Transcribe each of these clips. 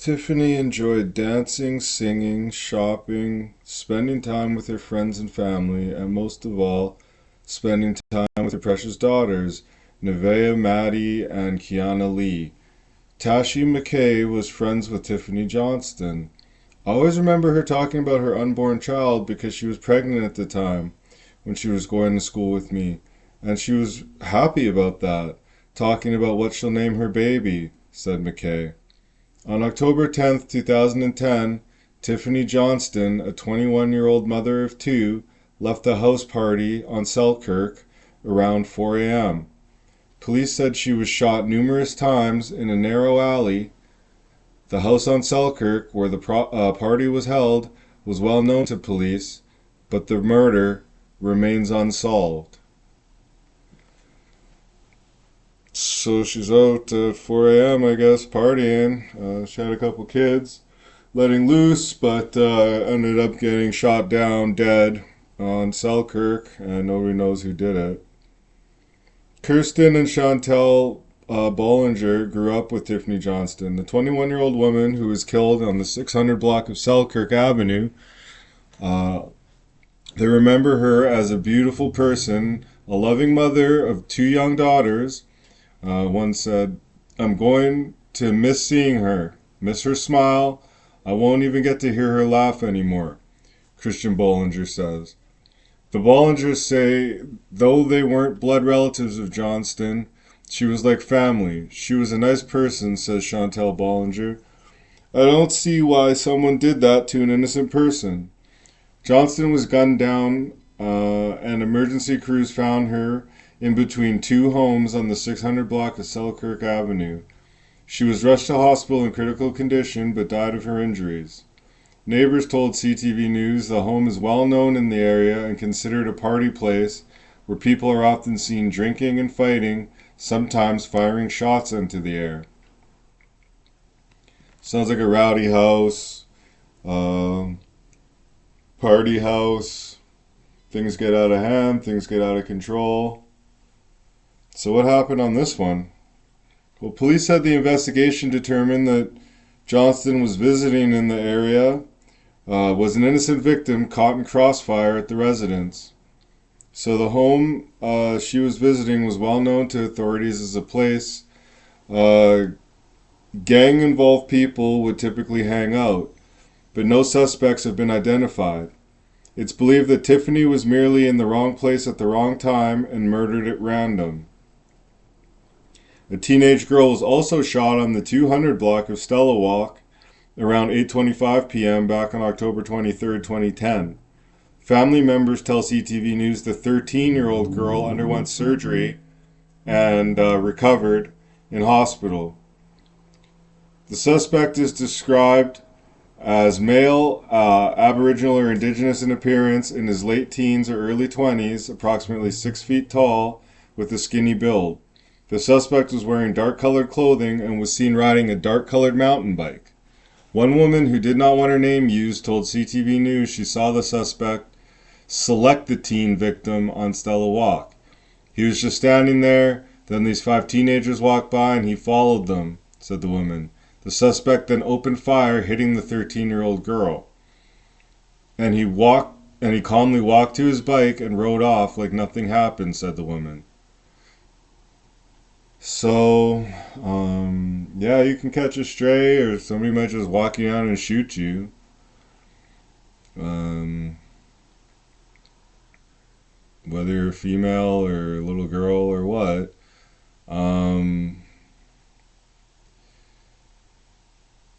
Tiffany enjoyed dancing, singing, shopping, spending time with her friends and family, and most of all, spending time with her precious daughters, Nevaeh, Maddie, and Kiana Lee. Tashi McKay was friends with Tiffany Johnston. I always remember her talking about her unborn child because she was pregnant at the time when she was going to school with me, and she was happy about that, talking about what she'll name her baby, said McKay. On October 10th, 2010, Tiffany Johnston, a 21-year-old mother of two, left the house party on Selkirk around 4 a.m. Police said she was shot numerous times in a narrow alley. The house on Selkirk, where the party was held, was well known to police, but the murder remains unsolved. So she's out at 4 a.m., I guess, partying. She had a couple kids, letting loose, but ended up getting shot down dead on Selkirk, and nobody knows who did it. Kirsten and Chantel Bollinger grew up with Tiffany Johnston, the 21-year-old woman who was killed on the 600 block of Selkirk Avenue. They remember her as a beautiful person, a loving mother of two young daughters. One said, "I'm going to miss seeing her, miss her smile. I won't even get to hear her laugh anymore," Christian Bollinger says. The Bollingers say, though they weren't blood relatives of Johnston, she was like family. She was a nice person, says Chantel Bollinger. I don't see why someone did that to an innocent person. Johnston was gunned down, and emergency crews found her in between two homes on the 600 block of Selkirk Avenue. She was rushed to hospital in critical condition, but died of her injuries. Neighbors told CTV News the home is well known in the area and considered a party place where people are often seen drinking and fighting, sometimes firing shots into the air. Sounds like a rowdy house, party house. Things get out of hand, things get out of control. So what happened on this one? Well, police said the investigation determined that Johnston was visiting in the area, was an innocent victim caught in crossfire at the residence. So the home she was visiting was well known to authorities as a place gang-involved people would typically hang out, but no suspects have been identified. It's believed that Tiffany was merely in the wrong place at the wrong time and murdered at random. A teenage girl was also shot on the 200 block of Stella Walk around 8:25 p.m. back on October 23, 2010. Family members tell CTV News the 13-year-old girl underwent surgery and recovered in hospital. The suspect is described as male, Aboriginal or Indigenous in appearance, in his late teens or early 20s, approximately 6 feet tall, with a skinny build. The suspect was wearing dark-colored clothing and was seen riding a dark-colored mountain bike. One woman who did not want her name used told CTV News she saw the suspect select the teen victim on Stella Walk. He was just standing there, then these 5 teenagers walked by and he followed them, said the woman. The suspect then opened fire, hitting the 13-year-old girl. And he calmly walked to his bike and rode off like nothing happened, said the woman. So, yeah, you can catch a stray, or somebody might just walk you down and shoot you. Whether you're a female or a little girl or what.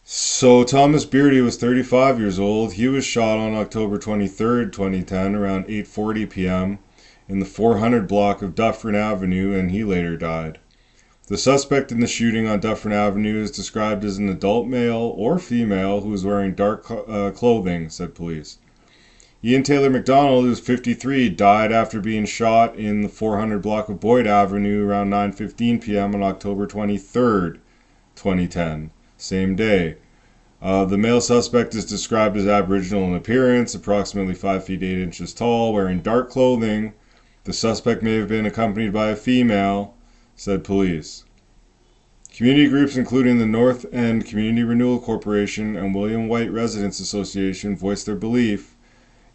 So Thomas Beardy was 35 years old. He was shot on October 23rd, 2010, around 8:40 p.m. in the 400 block of Dufferin Avenue, and he later died. The suspect in the shooting on Dufferin Avenue is described as an adult male or female who was wearing dark clothing, said police. Ian Taylor MacDonald, who was 53, died after being shot in the 400 block of Boyd Avenue around 9:15 p.m. on October 23rd, 2010, same day. The male suspect is described as Aboriginal in appearance, approximately 5 feet 8 inches tall, wearing dark clothing. The suspect may have been accompanied by a female, said police. Community groups including the North End Community Renewal Corporation and William White Residents Association voiced their belief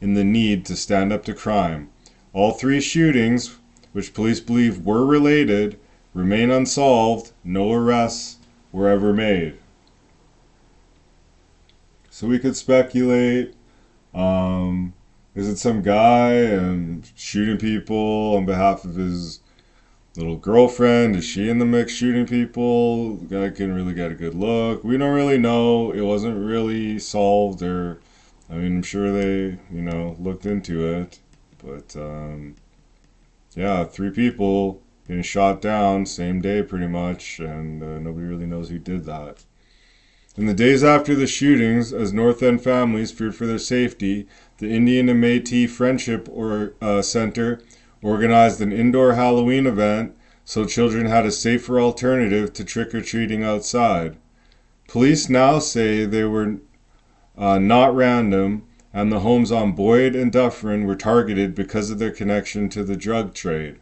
in the need to stand up to crime. All three shootings, which police believe were related, remain unsolved. No arrests were ever made. So we could speculate, is it some guy shooting people on behalf of his little girlfriend? Is she in the mix shooting people? The guy couldn't really get a good look. We don't really know. It wasn't really solved, or, I mean, I'm sure they, looked into it. But, yeah, 3 people getting shot down same day pretty much, and nobody really knows who did that. In the days after the shootings, as North End families feared for their safety, the Indian and Métis Friendship Center organized an indoor Halloween event so children had a safer alternative to trick-or-treating outside. Police now say they were not random, and the homes on Boyd and Dufferin were targeted because of their connection to the drug trade.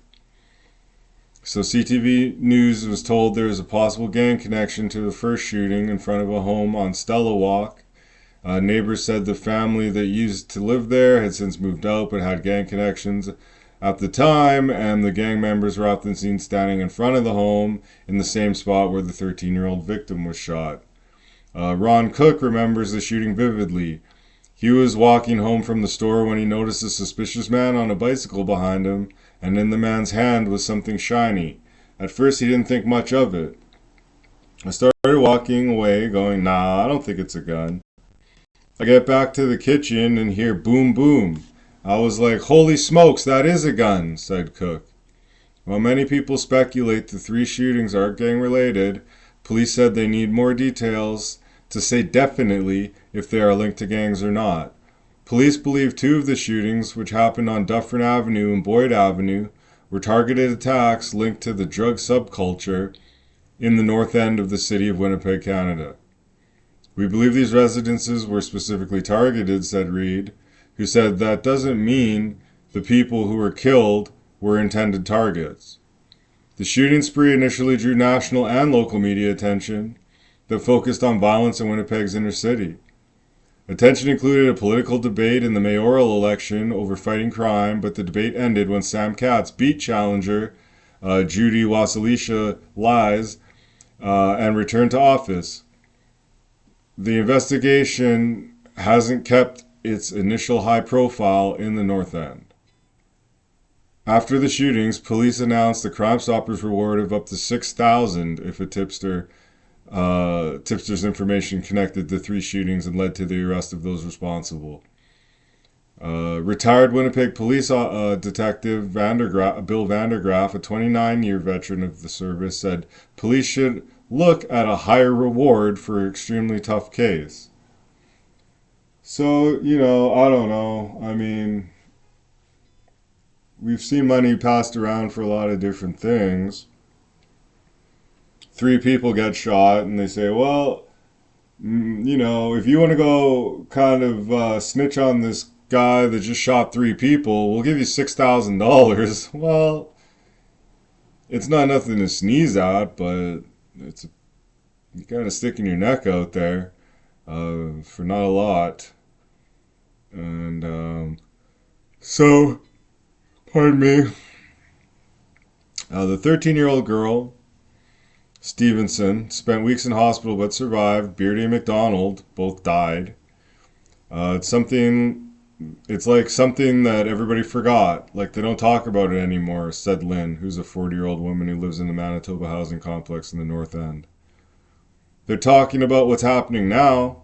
So CTV News was told there was a possible gang connection to the first shooting in front of a home on Stella Walk. Neighbors said the family that used to live there had since moved out but had gang connections at the time, and the gang members were often seen standing in front of the home in the same spot where the 13-year-old victim was shot. Ron Cook remembers the shooting vividly. He was walking home from the store when he noticed a suspicious man on a bicycle behind him, and in the man's hand was something shiny. At first he didn't think much of it. I started walking away going, nah, I don't think it's a gun. I get back to the kitchen and hear boom boom. I was like, holy smokes, that is a gun, said Cook. While many people speculate the 3 shootings are gang related, police said they need more details to say definitely if they are linked to gangs or not. Police believe 2 of the shootings, which happened on Dufferin Avenue and Boyd Avenue, were targeted attacks linked to the drug subculture in the north end of the city of Winnipeg, Canada. We believe these residences were specifically targeted, said Reed, who said that doesn't mean the people who were killed were intended targets. The shooting spree initially drew national and local media attention that focused on violence in Winnipeg's inner city. Attention included a political debate in the mayoral election over fighting crime, but the debate ended when Sam Katz beat challenger Judy Wasilica Lies and returned to office. The investigation hasn't kept its initial high profile in the North End. After the shootings, police announced a Crime Stoppers reward of up to $6,000 if a tipster's information connected the 3 shootings and led to the arrest of those responsible. Retired Winnipeg police detective Bill Vandergraaf, a 29-year veteran of the service, said police should look at a higher reward for an extremely tough case. So, I don't know. I mean, we've seen money passed around for a lot of different things. 3 people get shot and they say, well, if you want to go kind of snitch on this guy that just shot 3 people, we'll give you $6,000. Well, it's not nothing to sneeze at, but you kind of sticking your neck out there for not a lot. And so, pardon me, the 13-year-old girl, Stevenson, spent weeks in hospital but survived. Beardy and MacDonald both died. It's like something that everybody forgot. Like, they don't talk about it anymore, said Lynn, who's a 40-year-old woman who lives in the Manitoba housing complex in the North End. They're talking about what's happening now.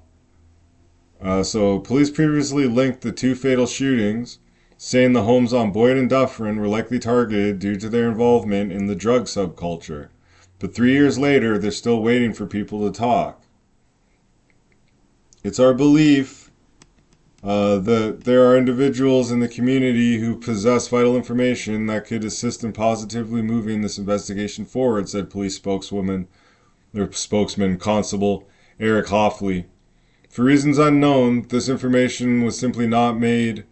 So police previously linked the 2 fatal shootings, saying the homes on Boyd and Dufferin were likely targeted due to their involvement in the drug subculture. But 3 years later, they're still waiting for people to talk. It's our belief that there are individuals in the community who possess vital information that could assist in positively moving this investigation forward, said police spokesman Constable Eric Hoffley. For reasons unknown, this information has simply not made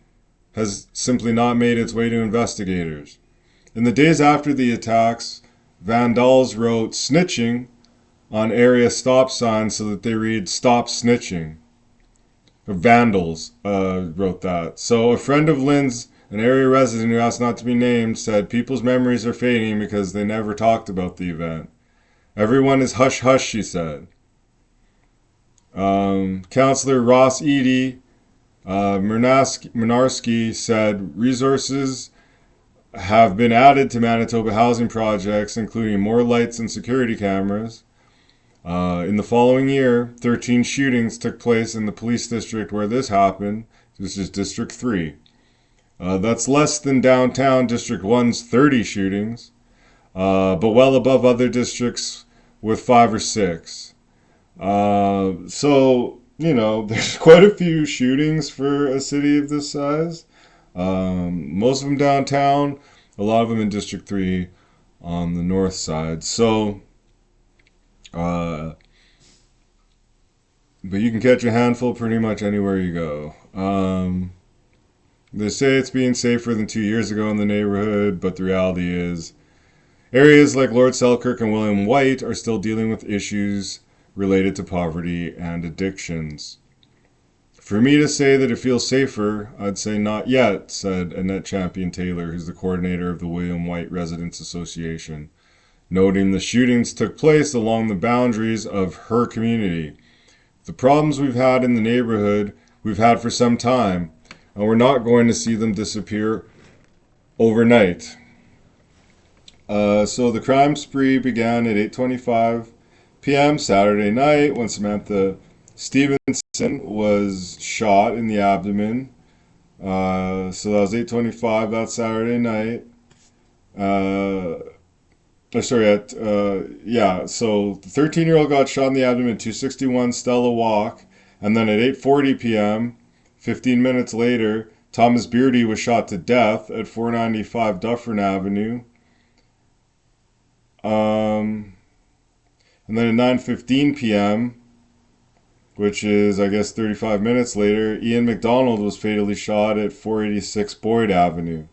its way to investigators. In the days after the attacks, Vandals wrote, snitching on area stop signs so that they read "Stop Snitching." Vandals wrote that. So a friend of Lynn's, an area resident who asked not to be named, said people's memories are fading because they never talked about the event. Everyone is hush hush, she said. Councillor Ross Eady Murnarsky said resources have been added to Manitoba housing projects, including more lights and security cameras. In the following year, 13 shootings took place in the police district where this happened. This is District 3. That's less than downtown District 1's 30 shootings, but well above other districts with 5 or 6. So, there's quite a few shootings for a city of this size. Most of them downtown, a lot of them in District 3 on the north side. So, but you can catch a handful pretty much anywhere you go. They say it's being safer than 2 years ago in the neighborhood, but the reality is areas like Lord Selkirk and William White are still dealing with issues related to poverty and addictions. For me to say that it feels safer, I'd say not yet, said Annette Champion-Taylor, who's the coordinator of the William White Residents Association, noting the shootings took place along the boundaries of her community. The problems we've had in the neighborhood, we've had for some time, and we're not going to see them disappear overnight. So the crime spree began at 8:25 p.m. Saturday night when Samantha Stevenson was shot in the abdomen. So that was 8:25 that Saturday night. So the 13-year-old got shot in the abdomen at 261 Stella Walk, and then at 8:40 p.m., 15 minutes later, Thomas Beardy was shot to death at 495 Dufferin Avenue. And then at 9:15 p.m., which is, I guess, 35 minutes later, Ian MacDonald was fatally shot at 486 Boyd Avenue.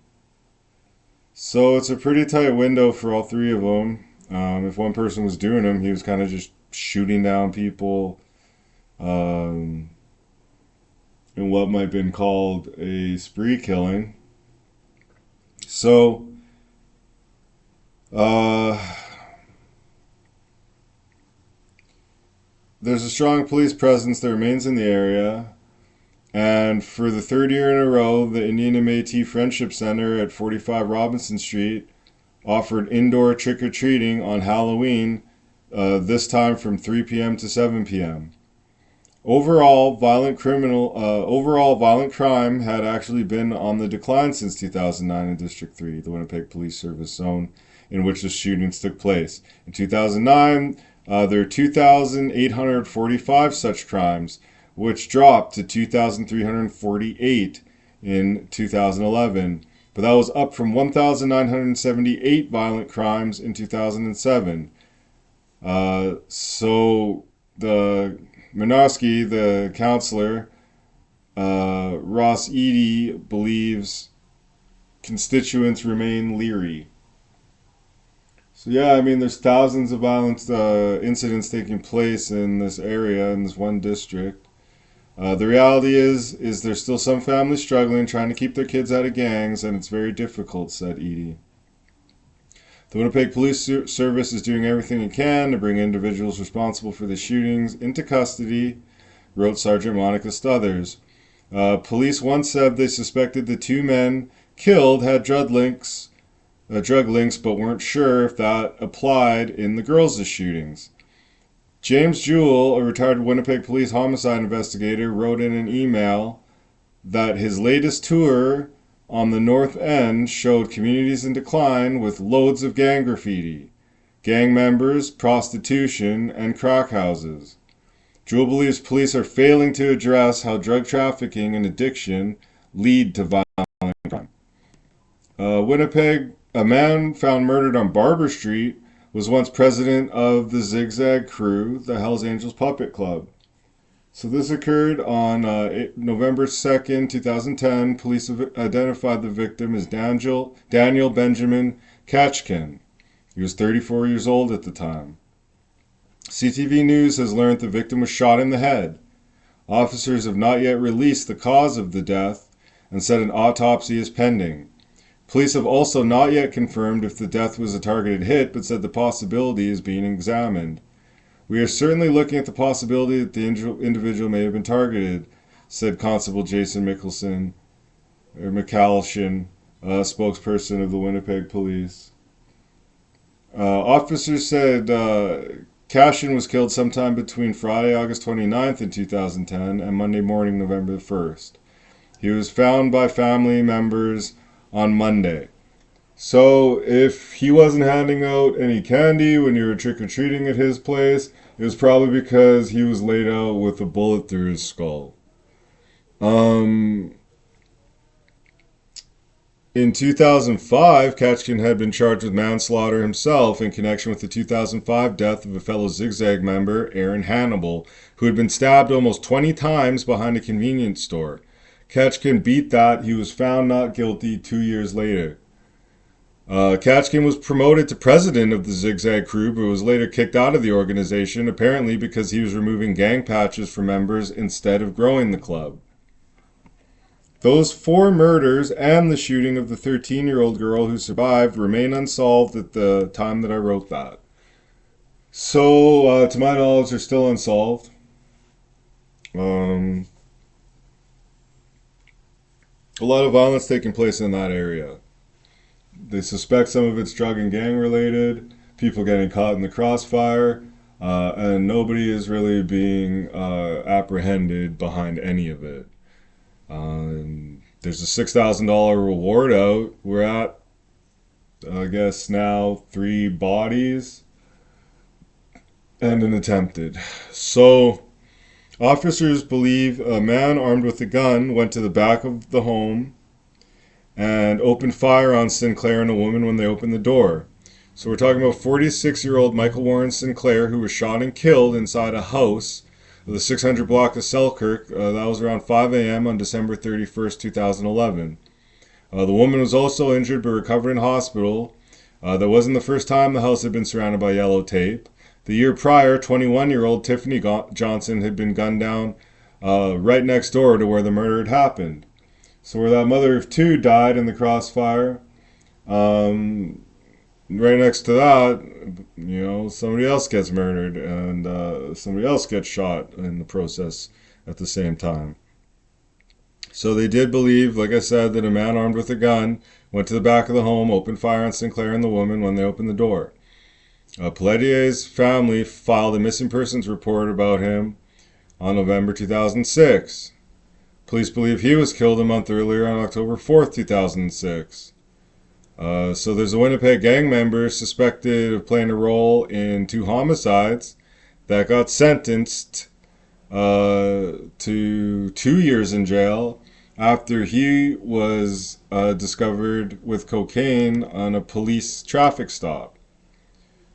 So it's a pretty tight window for all three of them. If one person was doing them, he was kind of just shooting down people in what might have been called a spree killing. So, there's a strong police presence that remains in the area. And for the third year in a row, the Indian and Métis Friendship Center at 45 Robinson Street offered indoor trick-or-treating on Halloween, this time from 3 p.m. to 7 p.m. Overall, violent crime had actually been on the decline since 2009 in District 3, the Winnipeg Police Service zone in which the shootings took place. In 2009, there were 2,845 such crimes, which dropped to 2,348 in 2011. But that was up from 1,978 violent crimes in 2007. So the Murnarsky, the counselor, Ross Eady, believes constituents remain leery. So yeah, I mean, there's thousands of violent incidents taking place in this area, in this one district. The reality is there's still some families struggling, trying to keep their kids out of gangs, and it's very difficult, said Edie. The Winnipeg Police Service is doing everything it can to bring individuals responsible for the shootings into custody, wrote Sergeant Monica Stothers. Police once said they suspected the two men killed had drug links, but weren't sure if that applied in the girls' shootings. James Jewell, a retired Winnipeg police homicide investigator, wrote in an email that his latest tour on the North End showed communities in decline with loads of gang graffiti, gang members, prostitution, and crack houses. Jewell believes police are failing to address how drug trafficking and addiction lead to violent crime. Winnipeg, a man found murdered on Barber Street was once president of the Zig Zag Crew, the Hells Angels Puppet Club. So this occurred on November 2nd, 2010. Police identified the victim as Daniel Benjamin Kachkan. He was 34 years old at the time. CTV News has learned the victim was shot in the head. Officers have not yet released the cause of the death and said an autopsy is pending. Police have also not yet confirmed if the death was a targeted hit, but said the possibility is being examined. We are certainly looking at the possibility that the individual may have been targeted, said Constable Jason McCalshin, spokesperson of the Winnipeg Police. Officers said Kachkan was killed sometime between Friday, August 29th in 2010 and Monday morning, November 1st. He was found by family members on Monday. So if he wasn't handing out any candy when you were trick-or-treating at his place, it was probably because he was laid out with a bullet through his skull. In 2005, Kachkan had been charged with manslaughter himself in connection with the 2005 death of a fellow Zig Zag member, Aaron Hannibal, who had been stabbed almost 20 times behind a convenience store. Kachkan beat that. He was found not guilty 2 years later. Kachkan was promoted to president of the Zig Zag Crew, but was later kicked out of the organization, apparently because he was removing gang patches for members instead of growing the club. Those 4 murders and the shooting of the 13-year-old girl who survived remain unsolved at the time that I wrote that. So, to my knowledge, they're still unsolved. A lot of violence taking place in that area. They suspect some of it's drug and gang related, people getting caught in the crossfire, and nobody is really being apprehended behind any of it. There's a $6,000 reward out. We're at, I guess, now 3 bodies and an attempted. So, officers believe a man armed with a gun went to the back of the home and opened fire on Sinclair and a woman when they opened the door. So we're talking about 46-year-old Michael Warren Sinclair, who was shot and killed inside a house of the 600 block of Selkirk. That was around 5 a.m. on December 31st, 2011. The woman was also injured but recovered in hospital. That wasn't the first time the house had been surrounded by yellow tape. The year prior, 21-year-old Tiffany Johnson had been gunned down right next door to where the murder had happened. So where that mother of 2 died in the crossfire, right next to that, somebody else gets murdered and somebody else gets shot in the process at the same time. So they did believe, like I said, that a man armed with a gun went to the back of the home, opened fire on Sinclair and the woman when they opened the door. Pelletier's family filed a missing persons report about him on November 2006. Police believe he was killed a month earlier on October 4th, 2006. So there's a Winnipeg gang member suspected of playing a role in 2 homicides that got sentenced to 2 years in jail after he was discovered with cocaine on a police traffic stop.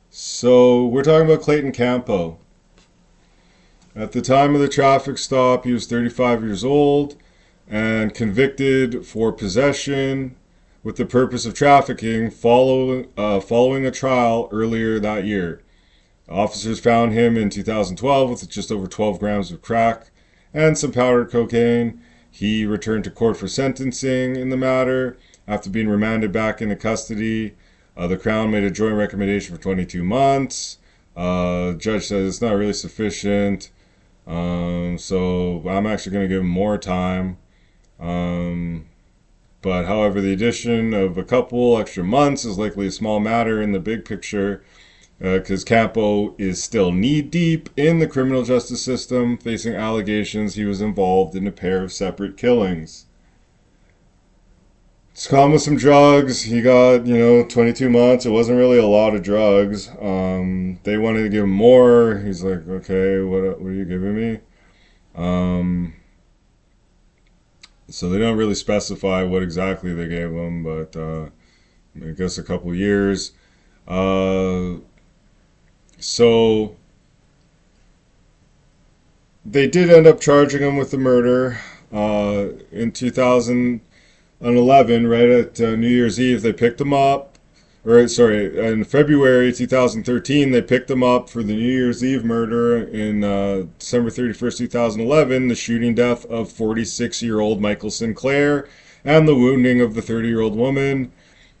So we're talking about Clayton Campeau. At the time of the traffic stop, he was 35 years old and convicted for possession with the purpose of trafficking following a trial earlier that year. Officers found him in 2012 with just over 12 grams of crack and some powdered cocaine. He returned to court for sentencing in the matter after being remanded back into custody. The Crown made a joint recommendation for 22 months. Judge says it's not really sufficient. So I'm actually going to give him more time. But however, the addition of a couple extra months is likely a small matter in the big picture, because Campeau is still knee-deep in the criminal justice system, facing allegations he was involved in a pair of separate killings. It's caught with some drugs. He got, 22 months. It wasn't really a lot of drugs. They wanted to give him more. He's like, okay, what are you giving me? So they don't really specify what exactly they gave him, but I guess a couple years. So they did end up charging him with the murder in 2011, right at New Year's Eve. They picked him up or sorry, in February 2013, they picked him up for the New Year's Eve murder in December 31st, 2011, the shooting death of 46-year-old Michael Sinclair and the wounding of the 30-year-old woman.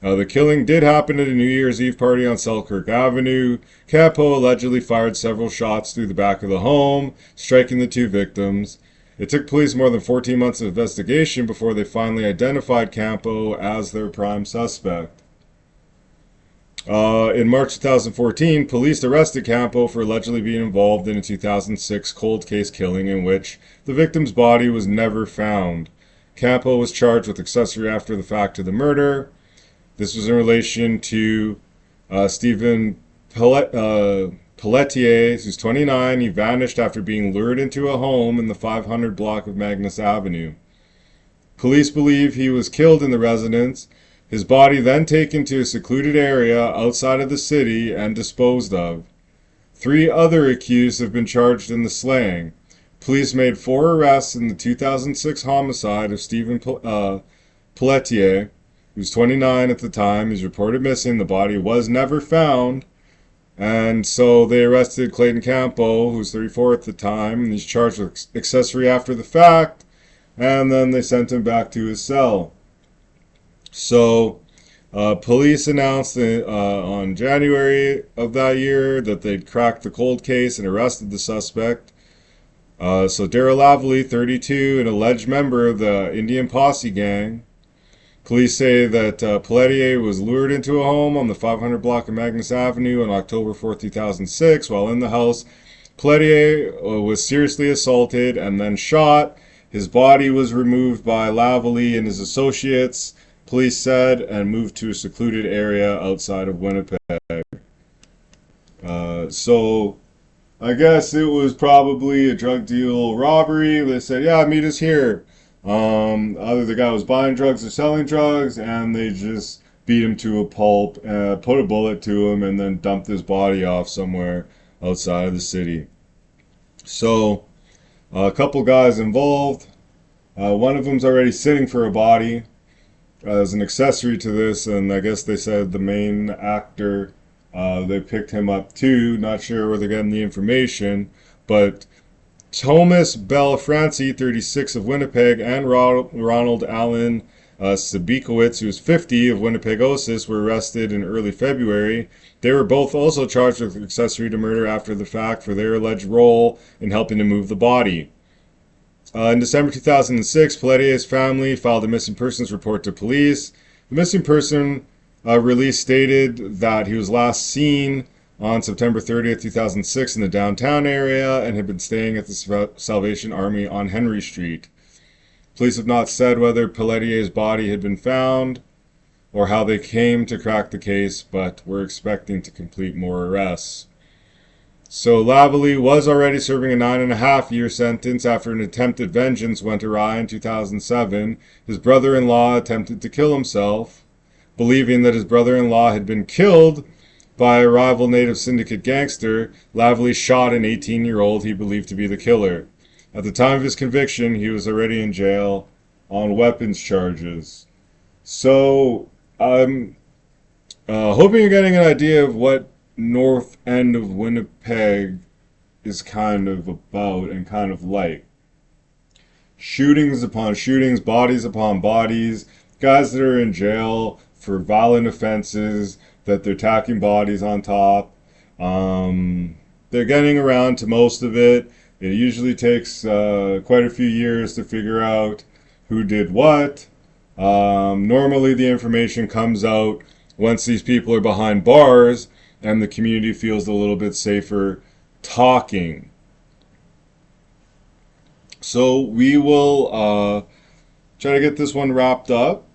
The killing did happen at a New Year's Eve party on Selkirk Avenue. Campeau allegedly fired several shots through the back of the home, striking the two victims. It took police more than 14 months of investigation before they finally identified Campeau as their prime suspect. In March 2014, police arrested Campeau for allegedly being involved in a 2006 cold case killing in which the victim's body was never found. Campeau was charged with accessory after the fact to the murder. This was in relation to Stephen Pelletier, who's 29. He vanished after being lured into a home in the 500 block of Magnus Avenue. Police believe he was killed in the residence, his body then taken to a secluded area outside of the city and disposed of. 3 other accused have been charged in the slaying. Police made 4 arrests in the 2006 homicide of Stephen Pelletier, who's 29 at the time. He's reported missing. The body was never found. And so they arrested Clayton Campeau, who's 34 at the time, and he's charged with accessory after the fact. And then they sent him back to his cell. So, police announced on January of that year that they'd cracked the cold case and arrested the suspect. So Darryl Lavallee, 32, an alleged member of the Indian Posse gang. Police say that Pelletier was lured into a home on the 500 block of Magnus Avenue on October 4, 2006. While in the house, Pelletier was seriously assaulted and then shot. His body was removed by Lavallee and his associates, police said, and moved to a secluded area outside of Winnipeg. So I guess it was probably a drug deal robbery. They said, yeah, meet us here. Either the guy was buying drugs or selling drugs, and they just beat him to a pulp, put a bullet to him, and then dumped his body off somewhere outside of the city. So a couple guys involved. One of them's already sitting for a body as an accessory to this, and I guess they said the main actor, they picked him up too. Not sure where they're getting the information, but Thomas Bell Francie, 36 of Winnipeg, and Ronald Allen Sabikowitz, who was 50 of Winnipegosis, were arrested in early February. They were both also charged with accessory to murder after the fact for their alleged role in helping to move the body. In December 2006, Pelletier's family filed a missing persons report to police. The missing person release stated that he was last seen on September 30th, 2006 in the downtown area and had been staying at the Salvation Army on Henry Street. Police have not said whether Pelletier's body had been found or how they came to crack the case, but we're expecting to complete more arrests. So Lavallee was already serving a 9.5-year sentence after an attempted vengeance went awry in 2007. His brother-in-law attempted to kill himself. Believing that his brother-in-law had been killed by a rival Native Syndicate gangster, Lavallee shot an 18-year-old he believed to be the killer. At the time of his conviction, he was already in jail on weapons charges. So I'm hoping you're getting an idea of what North End of Winnipeg is kind of about and kind of like. Shootings upon shootings, bodies upon bodies, guys that are in jail for violent offenses, that they're tacking bodies on top. They're getting around to most of it. It usually takes quite a few years to figure out who did what. Normally the information comes out once these people are behind bars and the community feels a little bit safer talking. So we will try to get this one wrapped up.